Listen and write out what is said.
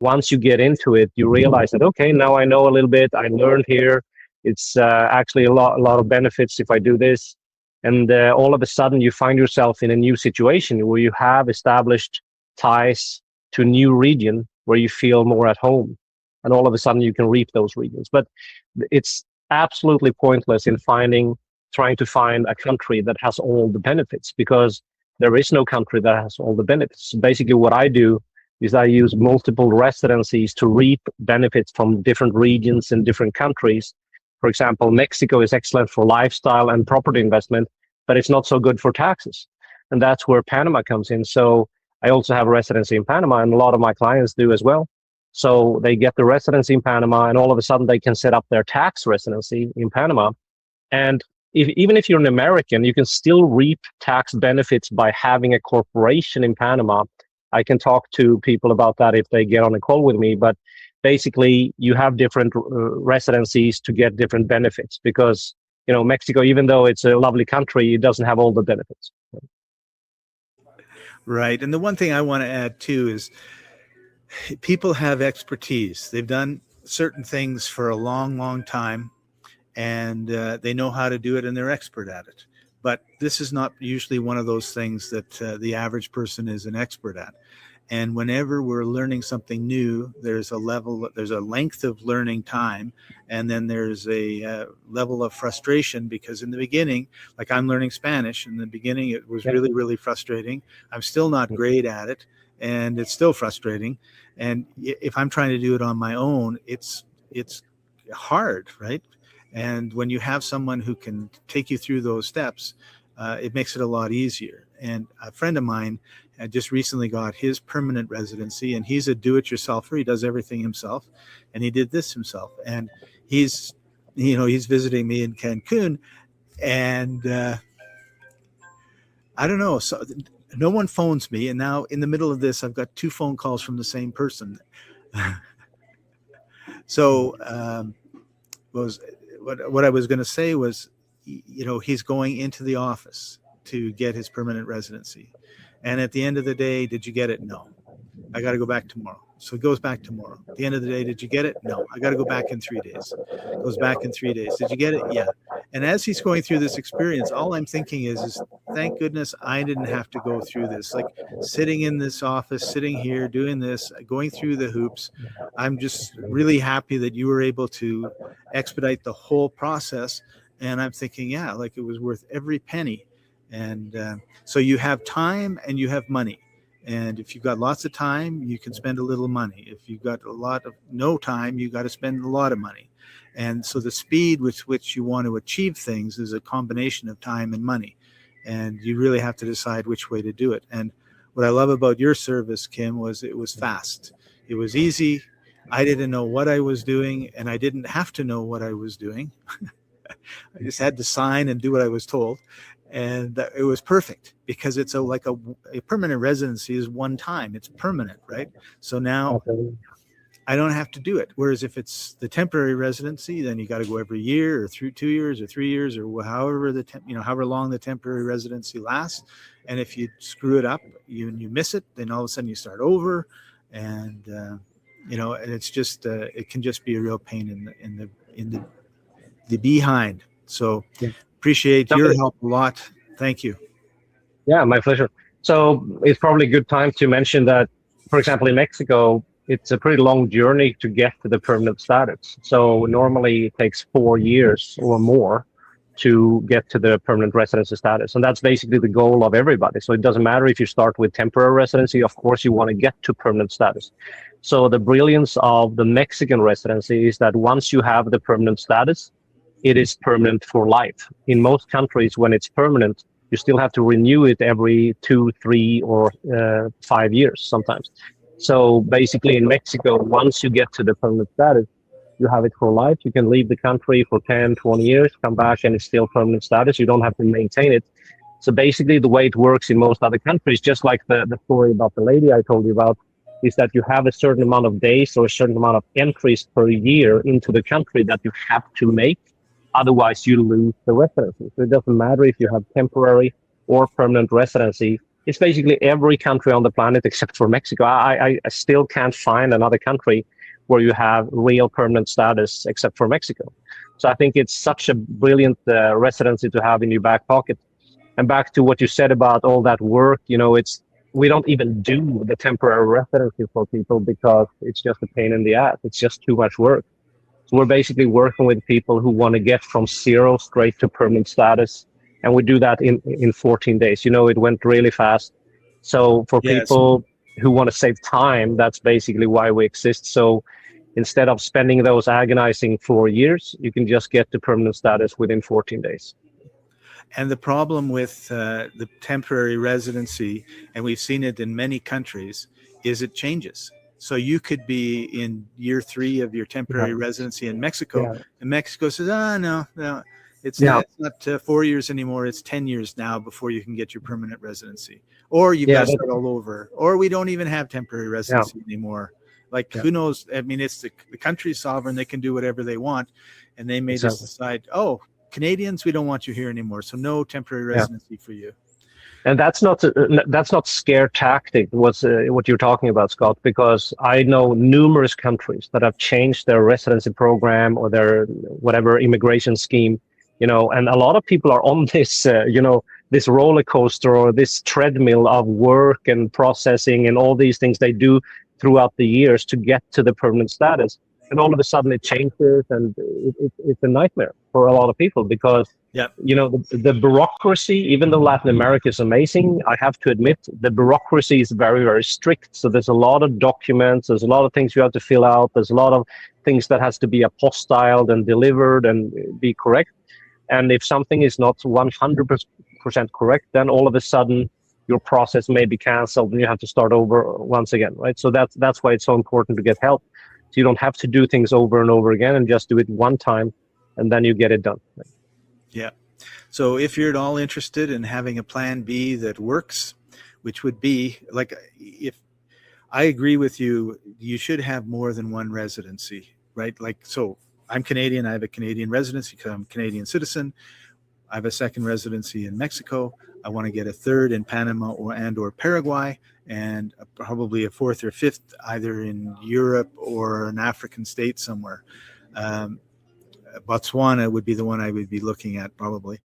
once you get into it, you realize that, okay, now I know a little bit, I learned here. It's actually a lot of benefits if I do this. And all of a sudden you find yourself in a new situation where you have established ties to a new region where you feel more at home. And all of a sudden you can reap those regions. But it's absolutely pointless in trying to find a country that has all the benefits, because there is no country that has all the benefits. Basically, what I do is I use multiple residencies to reap benefits from different regions and different countries. For example, Mexico is excellent for lifestyle and property investment, but it's not so good for taxes. And that's where Panama comes in. So I also have a residency in Panama, and a lot of my clients do as well. So they get the residency in Panama, and all of a sudden they can set up their tax residency in Panama. And even if you're an American, you can still reap tax benefits by having a corporation in Panama. I can talk to people about that if they get on a call with me, but basically you have different residencies to get different benefits, because Mexico, even though it's a lovely country, it doesn't have all the benefits. Right. And the one thing I want to add too is people have expertise. They've done certain things for a long, long time, and they know how to do it, and they're expert at it. But this is not usually one of those things that the average person is an expert at. And whenever we're learning something new, there's a length of learning time, and then there's a level of frustration, because in the beginning, like I'm learning Spanish, in the beginning it was really, really frustrating. I'm still not great at it, and it's still frustrating. And if I'm trying to do it on my own, it's hard, right? And when you have someone who can take you through those steps, it makes it a lot easier. And a friend of mine just recently got his permanent residency, and he's a do-it-yourselfer. He does everything himself, and he did this himself. And he's visiting me in Cancun, and I don't know. So no one phones me, and now in the middle of this, I've got 2 phone calls from the same person. So what I was going to say was, he's going into the office to get his permanent residency. And at the end of the day, did you get it? No. I got to go back tomorrow. So he goes back tomorrow. At the end of the day, did you get it? No. I got to go back in 3 days. Goes back in 3 days. Did you get it? Yeah. And as he's going through this experience, all I'm thinking is thank goodness I didn't have to go through this. Like sitting in this office, sitting here, doing this, going through the hoops. I'm just really happy that you were able to expedite the whole process. And I'm thinking, yeah, like it was worth every penny. And so you have time and you have money. And if you've got lots of time, you can spend a little money. If you've got a lot of no time, you got to spend a lot of money. And so the speed with which you want to achieve things is a combination of time and money. And you really have to decide which way to do it. And what I love about your service, Kim, was it was fast. It was easy. I didn't know what I was doing, and I didn't have to know what I was doing. I just had to sign and do what I was told. And it was perfect, because it's a permanent residency is one time. It's permanent, right? So now I don't have to do it. Whereas if it's the temporary residency, then you got to go every year or through 2 years or 3 years or however however long the temporary residency lasts. And if you screw it up, you miss it, then all of a sudden you start over, and and it's just it can just be a real pain in the behind. So. Yeah. Appreciate your help a lot. Thank you. Yeah, my pleasure. So it's probably a good time to mention that, for example, in Mexico, it's a pretty long journey to get to the permanent status. So normally it takes 4 years or more to get to the permanent residency status. And that's basically the goal of everybody. So it doesn't matter if you start with temporary residency, of course you want to get to permanent status. So the brilliance of the Mexican residency is that once you have the permanent status, it is permanent for life. In most countries, when it's permanent, you still have to renew it every 2, 3, or 5 years sometimes. So basically in Mexico, once you get to the permanent status, you have it for life. You can leave the country for 10, 20 years, come back, and it's still permanent status. You don't have to maintain it. So basically the way it works in most other countries, just like the story about the lady I told you about, is that you have a certain amount of days or a certain amount of entries per year into the country that you have to make. Otherwise, you lose the residency. So it doesn't matter if you have temporary or permanent residency. it's basically every country on the planet except for Mexico. I still can't find another country where you have real permanent status except for Mexico. So I think it's such a brilliant residency to have in your back pocket. And back to what you said about all that work, it's we don't even do the temporary residency for people because it's just a pain in the ass. It's just too much work. So we're basically working with people who want to get from zero straight to permanent status, and we do that in 14 days. It went really fast. So for Yes. people who want to save time, that's basically why we exist. So instead of spending those agonizing 4 years, you can just get to permanent status within 14 days. And the problem with the temporary residency, and we've seen it in many countries, is it changes. So you could be in year 3 of your temporary residency in Mexico, Yeah. and Mexico says, no, it's Yeah. not 4 years anymore. It's 10 years now before you can get your permanent residency. Or you've Yeah. got to start all over. Or we don't even have temporary Yeah. residency anymore. Like, Yeah. who knows? I mean, it's the country's sovereign. They can do whatever they want. And they may just Exactly. decide, oh, Canadians, we don't want you here anymore. So no temporary Yeah. residency for you. And that's not scare tactic. What you're talking about, Scott? Because I know numerous countries that have changed their residency program or their whatever immigration scheme. And a lot of people are on this, this roller coaster or this treadmill of work and processing and all these things they do throughout the years to get to the permanent status. And all of a sudden it changes, and it's a nightmare for a lot of people because Yeah. the bureaucracy, even though Latin America is amazing, I have to admit the bureaucracy is very, very strict. So there's a lot of documents, there's a lot of things you have to fill out, there's a lot of things that has to be apostilled and delivered and be correct. And if something is not 100% correct, then all of a sudden your process may be canceled and you have to start over once again, right? So that's why it's so important to get help. So you don't have to do things over and over again and just do it one time and then you get it done. Yeah. So if you're at all interested in having a plan B that works, which would be like, if I agree with you, you should have more than one residency, right? Like, so I'm Canadian. I have a Canadian residency because I'm a Canadian citizen. I have a second residency in Mexico. I want to get a third in Panama or Paraguay, and probably a fourth or fifth either in Europe or an African state somewhere. Botswana would be the one I would be looking at probably.